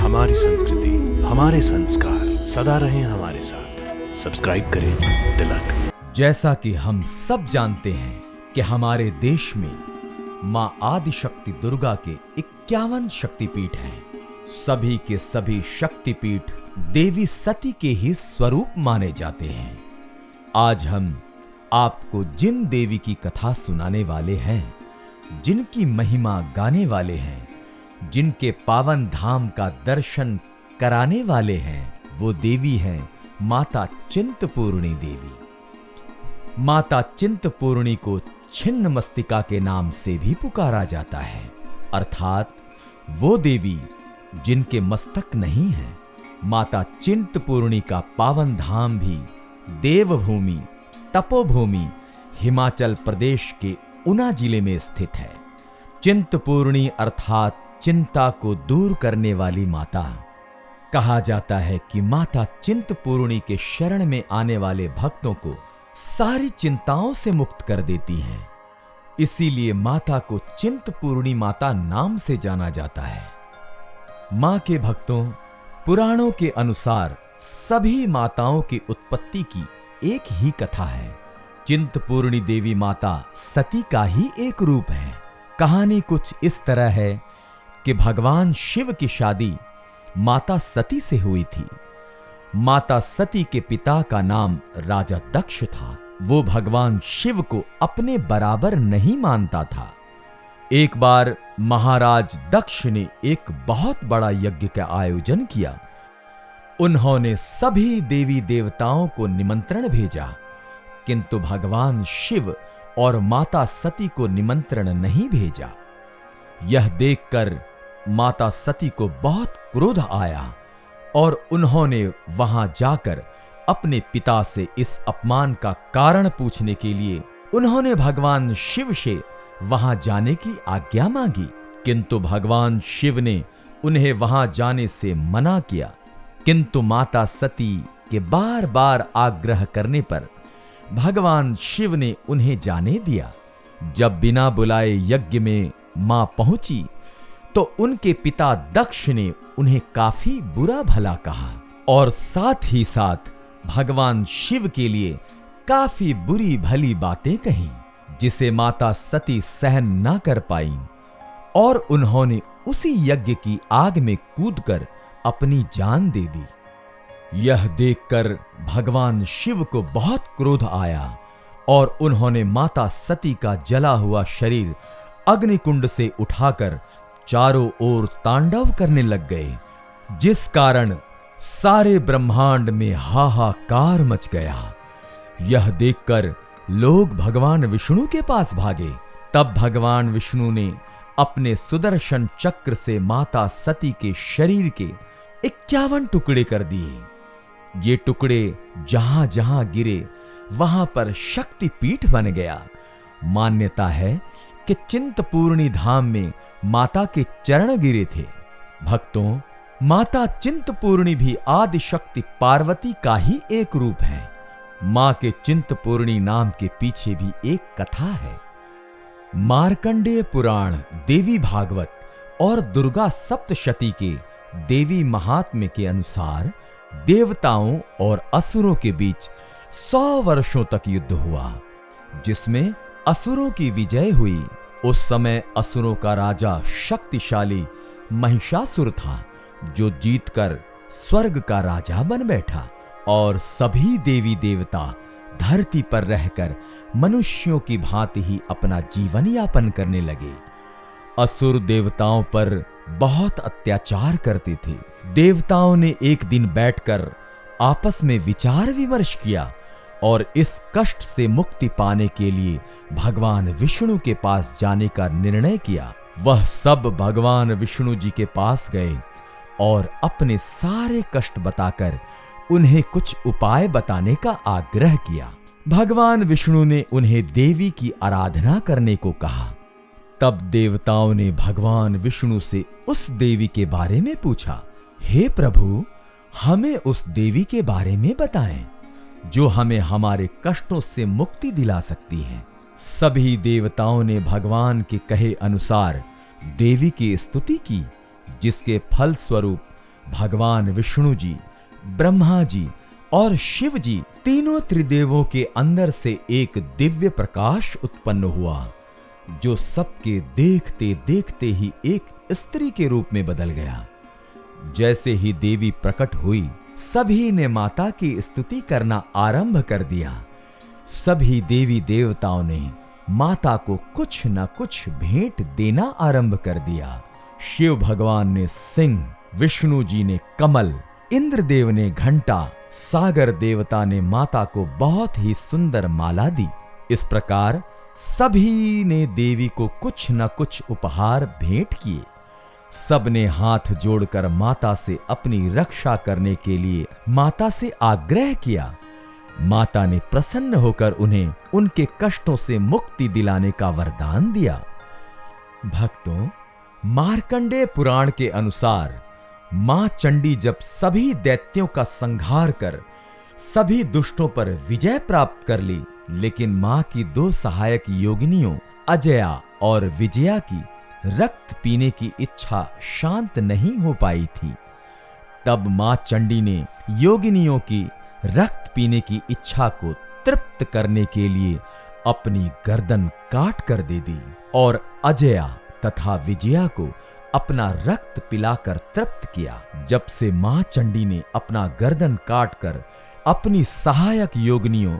हमारी संस्कृति, हमारे संस्कार सदा रहें हमारे साथ। सब्सक्राइब करें तिलक। जैसा कि हम सब जानते हैं कि हमारे देश में मां आदिशक्ति दुर्गा के 51 शक्तिपीठ हैं। सभी के सभी शक्तिपीठ देवी सती के ही स्वरूप माने जाते हैं। आज हम आपको जिन देवी की कथा सुनाने वाले हैं, जिनकी महिमा गाने वाले हैं, जिनके पावन धाम का दर्शन कराने वाले हैं, वो देवी हैं माता चिंतपूर्णी देवी। माता चिंतपूर्णी को छिन्न मस्तिका के नाम से भी पुकारा जाता है, अर्थात वो देवी जिनके मस्तक नहीं है। माता चिंतपूर्णी का पावन धाम भी देवभूमि तपोभूमि हिमाचल प्रदेश के ऊना जिले में स्थित है। चिंतपूर्णी अर्थात चिंता को दूर करने वाली माता। कहा जाता है कि माता चिंतपूर्णी के शरण में आने वाले भक्तों को सारी चिंताओं से मुक्त कर देती हैं। इसीलिए माता को चिंतपूर्णी माता नाम से जाना जाता है। मां के भक्तों, पुराणों के अनुसार सभी माताओं की उत्पत्ति की एक ही कथा है। चिंतपूर्णी देवी माता सती का ही एक रूप है। कहानी कुछ इस तरह है कि भगवान शिव की शादी माता सती से हुई थी। माता सती के पिता का नाम राजा दक्ष था। वो भगवान शिव को अपने बराबर नहीं मानता था। एक बार महाराज दक्ष ने एक बहुत बड़ा यज्ञ का आयोजन किया। उन्होंने सभी देवी देवताओं को निमंत्रण भेजा, किंतु भगवान शिव और माता सती को निमंत्रण नहीं भेजा। यह देखकर माता सती को बहुत क्रोध आया और उन्होंने वहां जाकर अपने पिता से इस अपमान का कारण पूछने के लिए उन्होंने भगवान शिव से वहां जाने की आज्ञा मांगी, किंतु भगवान शिव ने उन्हें वहां जाने से मना किया। किंतु माता सती के बार बार आग्रह करने पर भगवान शिव ने उन्हें जाने दिया। जब बिना बुलाए यज्ञ में मां पहुंची तो उनके पिता दक्ष ने उन्हें काफी बुरा भला कहा और साथ ही साथ भगवान शिव के लिए काफी बुरी भली बातें कहीं, जिसे माता सती सहन ना कर पाईं और उन्होंने उसी यज्ञ की आग में कूदकर अपनी जान दे दी। यह देखकर भगवान शिव को बहुत क्रोध आया और उन्होंने माता सती का जला हुआ शरीर अग्निकुंड से उठाकर चारों ओर तांडव करने लग गए, जिस कारण सारे ब्रह्मांड में हाहाकार मच गया। यह देखकर लोग भगवान विष्णु के पास भागे। तब भगवान विष्णु ने अपने सुदर्शन चक्र से माता सती के शरीर के 51 टुकड़े कर दिए। ये टुकड़े जहां जहां गिरे वहां पर शक्तिपीठ बन गया। मान्यता है कि चिंतपूर्णी धाम में माता के चरण गिरे थे। भक्तों, माता चिंतपूर्णी भी आदिशक्ति पार्वती का ही एक रूप है। मां के चिंतपूर्णी नाम के पीछे भी एक कथा है। मार्कंडेय पुराण, देवी भागवत और दुर्गा सप्तशती के देवी महात्म्य के अनुसार देवताओं और असुरों के बीच 100 वर्षों तक युद्ध हुआ, जिसमें असुरों की विजय हुई। उस समय असुरों का राजा शक्तिशाली महिषासुर था, जो जीतकर स्वर्ग का राजा बन बैठा और सभी देवी देवता धरती पर रहकर मनुष्यों की भांति ही अपना जीवन यापन करने लगे। असुर देवताओं पर बहुत अत्याचार करते थे। देवताओं ने एक दिन बैठकर आपस में विचार विमर्श किया और इस कष्ट से मुक्ति पाने के लिए भगवान विष्णु के पास जाने का निर्णय किया। वह सब भगवान विष्णु जी के पास गए और अपने सारे कष्ट बताकर उन्हें कुछ उपाय बताने का आग्रह किया। भगवान विष्णु ने उन्हें देवी की आराधना करने को कहा। तब देवताओं ने भगवान विष्णु से उस देवी के बारे में पूछा, हे प्रभु, हमें उस देवी के बारे में बताएं जो हमें हमारे कष्टों से मुक्ति दिला सकती है। सभी देवताओं ने भगवान के कहे अनुसार देवी की स्तुति की, जिसके फल स्वरूप भगवान विष्णु जी, ब्रह्मा जी और शिव जी, तीनों त्रिदेवों के अंदर से एक दिव्य प्रकाश उत्पन्न हुआ, जो सबके देखते देखते ही एक स्त्री के रूप में बदल गया। जैसे ही देवी प्रकट हुई, सभी ने माता की स्तुति करना आरंभ कर दिया। सभी देवी देवताओं ने माता को कुछ न कुछ भेंट देना आरंभ कर दिया। शिव भगवान ने सिंह, विष्णु जी ने कमल, इंद्रदेव ने घंटा, सागर देवता ने माता को बहुत ही सुंदर माला दी। इस प्रकार सभी ने देवी को कुछ न कुछ उपहार भेंट किए। सब ने हाथ जोड़कर माता से अपनी रक्षा करने के लिए माता से आग्रह किया। माता ने प्रसन्न होकर उन्हें उनके कष्टों से मुक्ति दिलाने का वरदान दिया। भक्तों, मार्कंडेय पुराण के अनुसार मां चंडी जब सभी दैत्यों का संहार कर सभी दुष्टों पर विजय प्राप्त कर ली, लेकिन मां की दो सहायक योगिनियों अजया और विजया की रक्त पीने की इच्छा शांत नहीं हो पाई थी। तब मां चंडी ने योगिनियों की रक्त पीने की इच्छा को तृप्त करने के लिए अपनी गर्दन काट कर दे दी और अजया तथा विजया को अपना रक्त पिलाकर तृप्त किया। जब से मां चंडी ने अपना गर्दन काटकर अपनी सहायक योगिनियों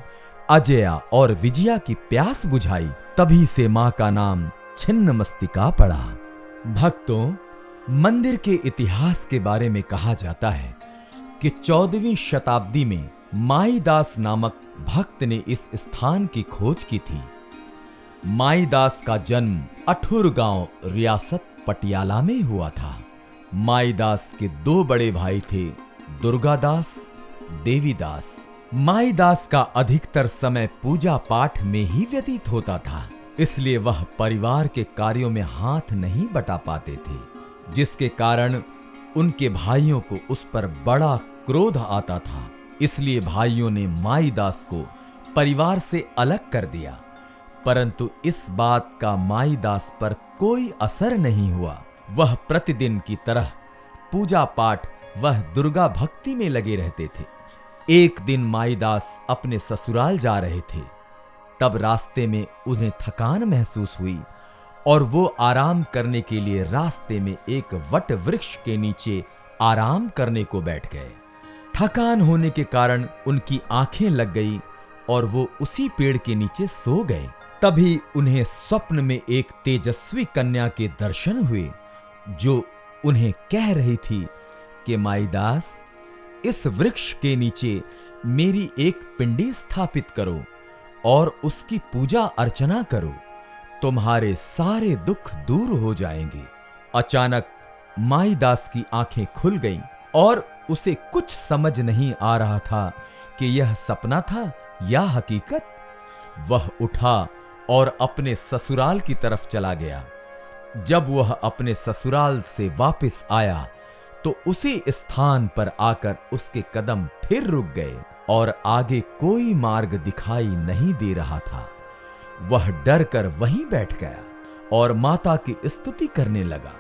अजया और विजया की प्यास बुझाई, तभी से मां का नाम छिन्नमस्तिका पड़ा। भक्तों, मंदिर के इतिहास के बारे में कहा जाता है कि 14वीं शताब्दी में माईदास नामक भक्त ने इस स्थान की खोज की थी। माईदास का जन्म अठुर गांव, रियासत पटियाला में हुआ था। माईदास के दो बड़े भाई थे, दुर्गादास, देवीदास। माईदास का अधिकतर समय पूजा पाठ में ही व्यतीत होता था, इसलिए वह परिवार के कार्यों में हाथ नहीं बटा पाते थे, जिसके कारण उनके भाइयों को उस पर बड़ा क्रोध आता था। इसलिए भाइयों ने माईदास को परिवार से अलग कर दिया, परंतु इस बात का माईदास पर कोई असर नहीं हुआ। वह प्रतिदिन की तरह पूजा पाठ वह दुर्गा भक्ति में लगे रहते थे। एक दिन माईदास अपने ससुराल जा रहे थे, तब रास्ते में उन्हें थकान महसूस हुई और वो आराम करने के लिए रास्ते में एक वट वृक्ष के नीचे आराम करने को बैठ गए। थकान होने के कारण उनकी आंखें लग गई और वो उसी पेड़ के नीचे सो गए। तभी उन्हें स्वप्न में एक तेजस्वी कन्या के दर्शन हुए, जो उन्हें कह रही थी कि माईदास, इस वृक्ष के नीचे मेरी एक पिंडी स्थापित करो और उसकी पूजा अर्चना करो, तुम्हारे सारे दुख दूर हो जाएंगे। अचानक माईदास की आंखें खुल गईं और उसे कुछ समझ नहीं आ रहा था कि यह सपना था या हकीकत। वह उठा और अपने ससुराल की तरफ चला गया। जब वह अपने ससुराल से वापस आया तो उसी स्थान पर आकर उसके कदम फिर रुक गए और आगे कोई मार्ग दिखाई नहीं दे रहा था। वह डर कर वहीं बैठ गया और माता की स्तुति करने लगा।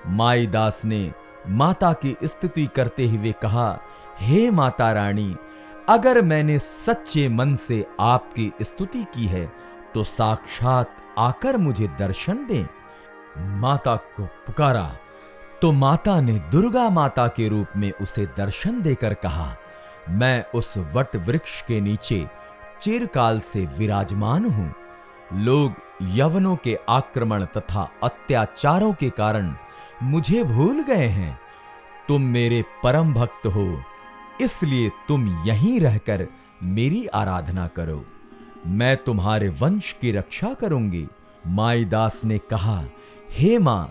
माईदास ने माता की स्तुति करते हुए कहा, हे माता रानी, अगर मैंने सच्चे मन से आपकी स्तुति की है तो साक्षात आकर मुझे दर्शन दें। माता को पुकारा तो माता ने दुर्गा माता के रूप में उसे दर्शन देकर कहा, मैं उस वट वृक्ष के नीचे चिरकाल से विराजमान हूं। लोग यवनों के आक्रमण तथा अत्याचारों के कारण मुझे भूल गए हैं। तुम मेरे परम भक्त हो, इसलिए तुम यहीं रहकर मेरी आराधना करो। मैं तुम्हारे वंश की रक्षा करूंगी। माईदास ने कहा, हे मां,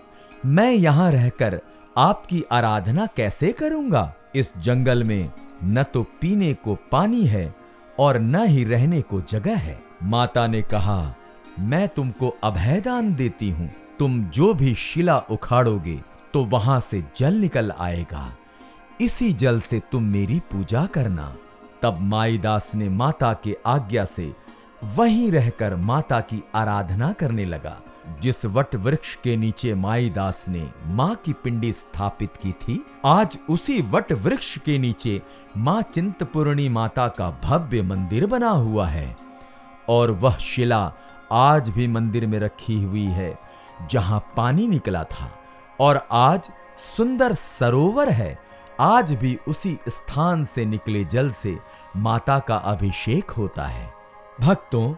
मैं यहां रहकर आपकी आराधना कैसे करूंगा? इस जंगल में न तो पीने को पानी है और न ही रहने को जगह है। माता ने कहा, मैं तुमको अभयदान देती हूं। तुम जो भी शिला उखाड़ोगे तो वहां से जल निकल आएगा। इसी जल से तुम मेरी पूजा करना। तब माईदास ने माता के आज्ञा से वहीं रहकर माता की आराधना करने लगा। जिस वट वृक्ष के नीचे माईदास ने मां की पिंडी स्थापित की थी, आज उसी वट वृक्ष के नीचे मां चिंतपूर्णी माता का भव्य मंदिर बना हुआ है। और वह शिला आज भी मंदिर में रखी हुई है जहां पानी निकला था, और आज सुंदर सरोवर है। आज भी उसी स्थान से निकले जल से माता का अभिषेक होता है। भक्तों,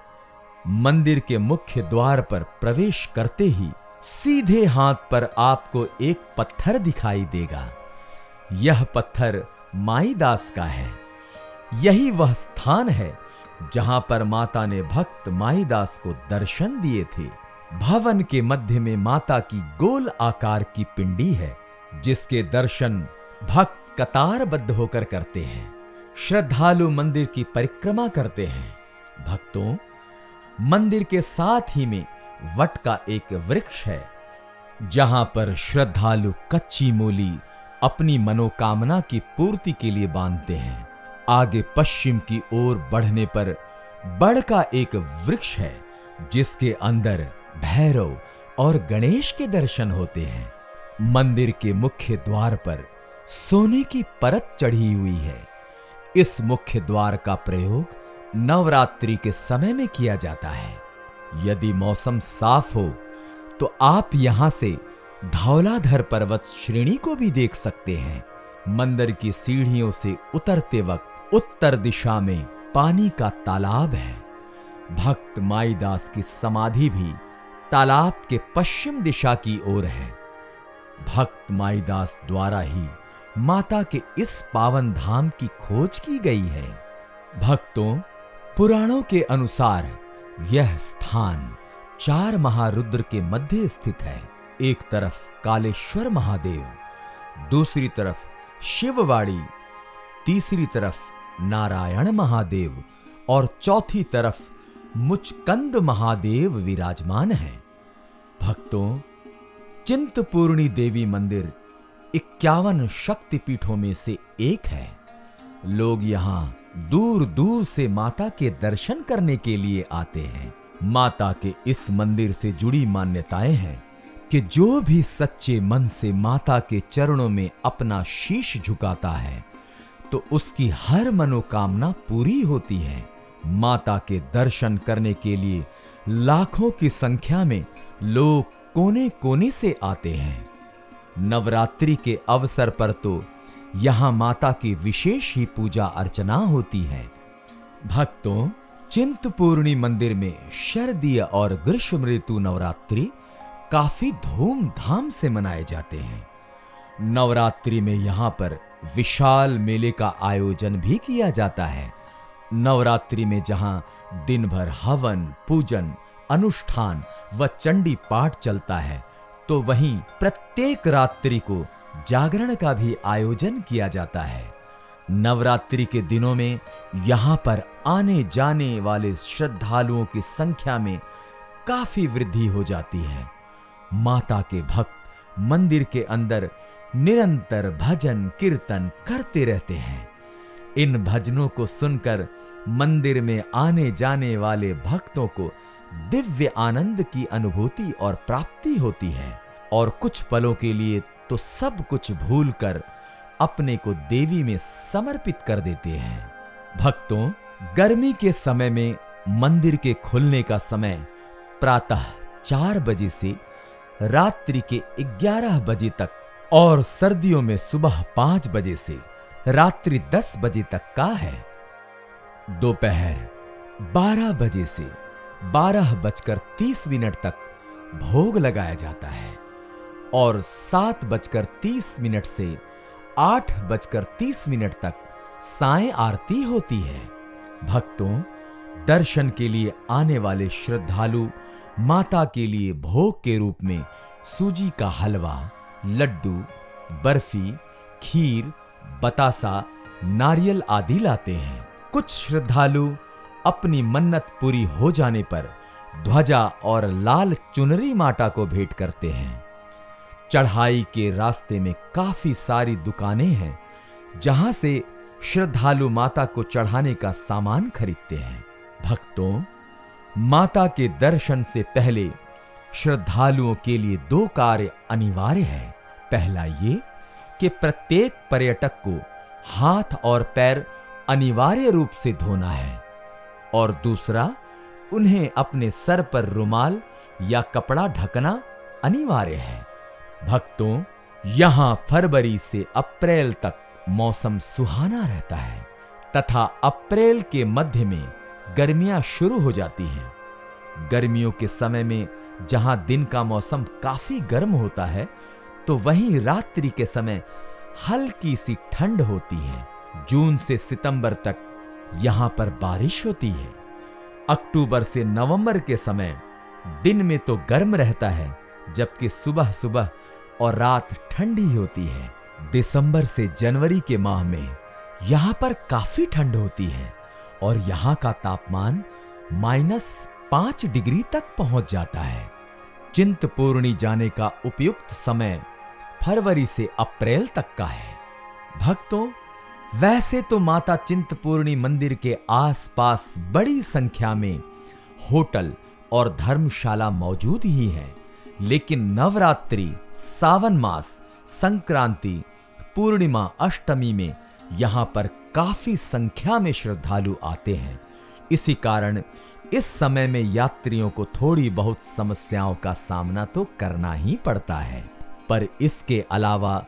मंदिर के मुख्य द्वार पर प्रवेश करते ही सीधे हाथ पर आपको एक पत्थर दिखाई देगा। यह पत्थर माईदास का है। यही वह स्थान है जहां पर माता ने भक्त माईदास को दर्शन दिए थे। भवन के मध्य में माता की गोल आकार की पिंडी है, जिसके दर्शन भक्त कतारबद्ध होकर करते हैं। श्रद्धालु मंदिर की परिक्रमा करते हैं। भक्तों, मंदिर के साथ ही में वट का एक वृक्ष है, जहां पर श्रद्धालु कच्ची मूली अपनी मनोकामना की पूर्ति के लिए बांधते हैं। आगे पश्चिम की ओर बढ़ने पर बड़ का एक वृक्ष है, जिसके अंदर भैरव और गणेश के दर्शन होते हैं। मंदिर के मुख्य द्वार पर सोने की परत चढ़ी हुई है। इस मुख्य द्वार का प्रयोग नवरात्रि के समय में किया जाता है। यदि मौसम साफ हो तो आप यहां से धौलाधर पर्वत श्रेणी को भी देख सकते हैं। मंदिर की सीढ़ियों से उतरते वक्त उत्तर दिशा में पानी का तालाब है। भक्त माईदास की समाधि भी तालाब के पश्चिम दिशा की ओर है। भक्त माईदास द्वारा ही माता के इस पावन धाम की खोज की गई है। भक्तों, पुराणों के अनुसार यह स्थान 4 महारुद्र के मध्य स्थित है। एक तरफ कालेश्वर महादेव, दूसरी तरफ शिववाड़ी, तीसरी तरफ नारायण महादेव और चौथी तरफ मुचकंद महादेव विराजमान हैं। भक्तों, चिंतपूर्णी देवी मंदिर 51 शक्तिपीठों में से एक है। लोग यहां दूर दूर से माता के दर्शन करने के लिए आते हैं। माता के इस मंदिर से जुड़ी मान्यताएं हैं कि जो भी सच्चे मन से माता के चरणों में अपना शीश झुकाता है तो उसकी हर मनोकामना पूरी होती है। माता के दर्शन करने के लिए लाखों की संख्या में लोग कोने कोने से आते हैं। नवरात्रि के अवसर पर तो यहां माता की विशेष ही पूजा अर्चना होती है। भक्तों, चिंतपूर्णी मंदिर में शरदीय और ग्रीष्म ऋतु नवरात्रि काफी धूमधाम से मनाए जाते हैं। नवरात्रि में यहां पर विशाल मेले का आयोजन भी किया जाता है। नवरात्रि में जहां दिन भर हवन, पूजन, अनुष्ठान व चंडी पाठ चलता है, तो वहीं प्रत्येक रात्रि को जागरण का भी आयोजन किया जाता है। नवरात्रि के दिनों में यहां पर आने जाने वाले श्रद्धालुओं की संख्या में काफी वृद्धि हो जाती है। माता के भक्त मंदिर के अंदर निरंतर भजन कीर्तन करते रहते हैं। इन भजनों को सुनकर मंदिर में आने जाने वाले भक्तों को दिव्य आनंद की अनुभूति और प्राप्ति होती है, और कुछ पलों के लिए तो सब कुछ भूलकर अपने को देवी में समर्पित कर देते हैं। भक्तों, गर्मी के समय में मंदिर के खुलने का समय प्रातः 4 बजे से रात्रि के 11 बजे तक और सर्दियों में सुबह 5 बजे से रात्रि 10 बजे तक का है। दोपहर 12 बजे से 12:30 तक भोग लगाया जाता है और 7:30 से 8:30 तक सायं आरती होती है। भक्तों, दर्शन के लिए आने वाले श्रद्धालु माता के लिए भोग के रूप में सूजी का हलवा, लड्डू, बर्फी, खीर, बतासा, नारियल आदि लाते हैं। कुछ श्रद्धालु अपनी मन्नत पूरी हो जाने पर ध्वजा और लाल चुनरी माता को भेंट करते हैं। चढ़ाई के रास्ते में काफी सारी दुकानें हैं जहां से श्रद्धालु माता को चढ़ाने का सामान खरीदते हैं। भक्तों, माता के दर्शन से पहले श्रद्धालुओं के लिए 2 कार्य अनिवार्य है। पहला ये कि प्रत्येक पर्यटक को हाथ और पैर अनिवार्य रूप से धोना है और दूसरा, उन्हें अपने सर पर रुमाल या कपड़ा ढकना अनिवार्य है। भक्तों, यहां फरवरी से अप्रैल तक मौसम सुहाना रहता है तथा अप्रैल के मध्य में गर्मियां शुरू हो जाती हैं। गर्मियों के समय में जहां दिन का मौसम काफी गर्म होता है, तो वहीं रात्रि के समय हल्की सी ठंड होती है। जून से सितंबर तक यहां पर बारिश होती है। अक्टूबर से नवंबर के समय दिन में तो गर्म रहता है, जबकि सुबह सुबह और रात ठंडी होती है। दिसंबर से जनवरी के माह में यहां पर काफी ठंड होती है और यहां का तापमान -5 डिग्री तक पहुंच जाता है। चिंतपूर्णी जाने का उपयुक्त समय फरवरी से अप्रैल तक का है। भक्तों, वैसे तो माता चिंतपूर्णी मंदिर के आसपास बड़ी संख्या में होटल और धर्मशाला मौजूद ही हैं, लेकिन नवरात्रि, सावन मास, संक्रांति, पूर्णिमा, अष्टमी में यहां पर काफी संख्या में श्रद्धालु आते हैं। इसी कारण इस समय में यात्रियों को थोड़ी बहुत समस्याओं का सामना तो करना ही पड़ता है, पर इसके अलावा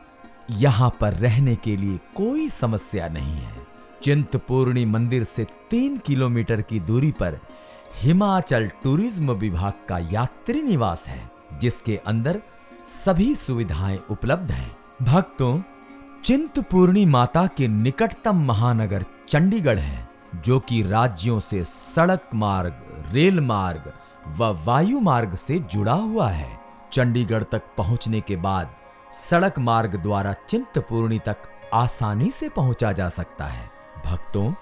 यहां पर रहने के लिए कोई समस्या नहीं है। चिंतपूर्णी मंदिर से 3 किलोमीटर की दूरी पर हिमाचल टूरिज्म विभाग का यात्री निवास है, जिसके अंदर सभी सुविधाएं उपलब्ध हैं। भक्तों, चिंतपूर्णी माता के निकटतम महानगर चंडीगढ़ है, जो कि राज्यों से सड़क मार्ग, रेल मार्ग व वायु मार्ग से जुड़ा हुआ है। चंडीगढ़ तक पहुंचने के बाद सड़क मार्ग द्वारा चिंतपूर्णी तक आसानी से पहुंचा जा सकता है। भक्तों,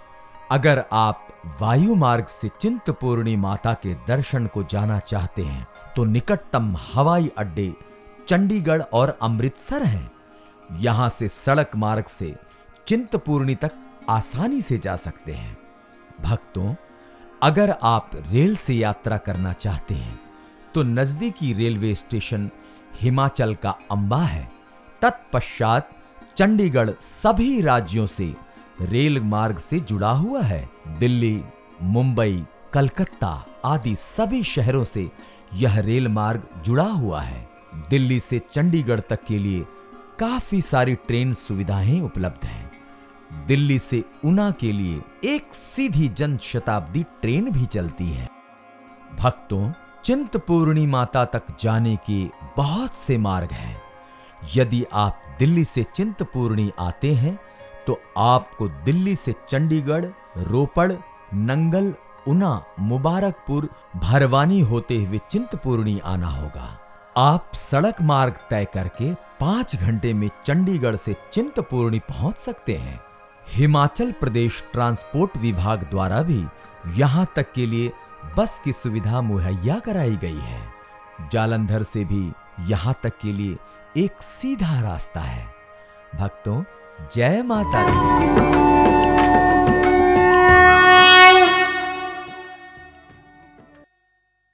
अगर आप वायु मार्ग से चिंतपूर्णी माता के दर्शन को जाना चाहते हैं, तो निकटतम हवाई अड्डे चंडीगढ़ और अमृतसर हैं। यहां से सड़क मार्ग से चिंतपूर्णी तक आसानी से जा सकते हैं। भक्तों, अगर आप रेल से यात्रा करना चाहते हैं, तो नजदीकी रेलवे स्टेशन हिमाचल का अंबा है। तत्पश्चात चंडीगढ़ सभी राज्यों से रेल मार्ग से जुड़ा हुआ है। दिल्ली, मुंबई, कलकत्ता आदि सभी शहरों से यह रेल मार्ग जुड़ा हुआ है। दिल्ली से चंडीगढ़ तक के लिए काफी सारी ट्रेन सुविधाएं उपलब्ध हैं। दिल्ली से ऊना के लिए एक सीधी जन शताब्दी ट्रेन भी चलती है। भक्तों, चिंतपूर्णी माता तक जाने के बहुत से मार्ग हैं। यदि आप दिल्ली से चिंतपूर्णी आते हैं, तो आपको दिल्ली से चंडीगढ़, रोपड़, नंगल, ऊना, मुबारकपुर, भरवानी होते हुए चिंतपूर्णी आना होगा। आप सड़क मार्ग तय करके 5 घंटे में चंडीगढ़ से चिंतपूर्णी पहुंच सकते हैं। हिमाचल प्रदेश ट्रांसपोर्ट विभाग द्वारा भी यहां तक के लिए बस की सुविधा मुहैया कराई गई है। जालंधर से भी यहां तक के लिए एक सीधा रास्ता है। भक्तों, जय माता दी।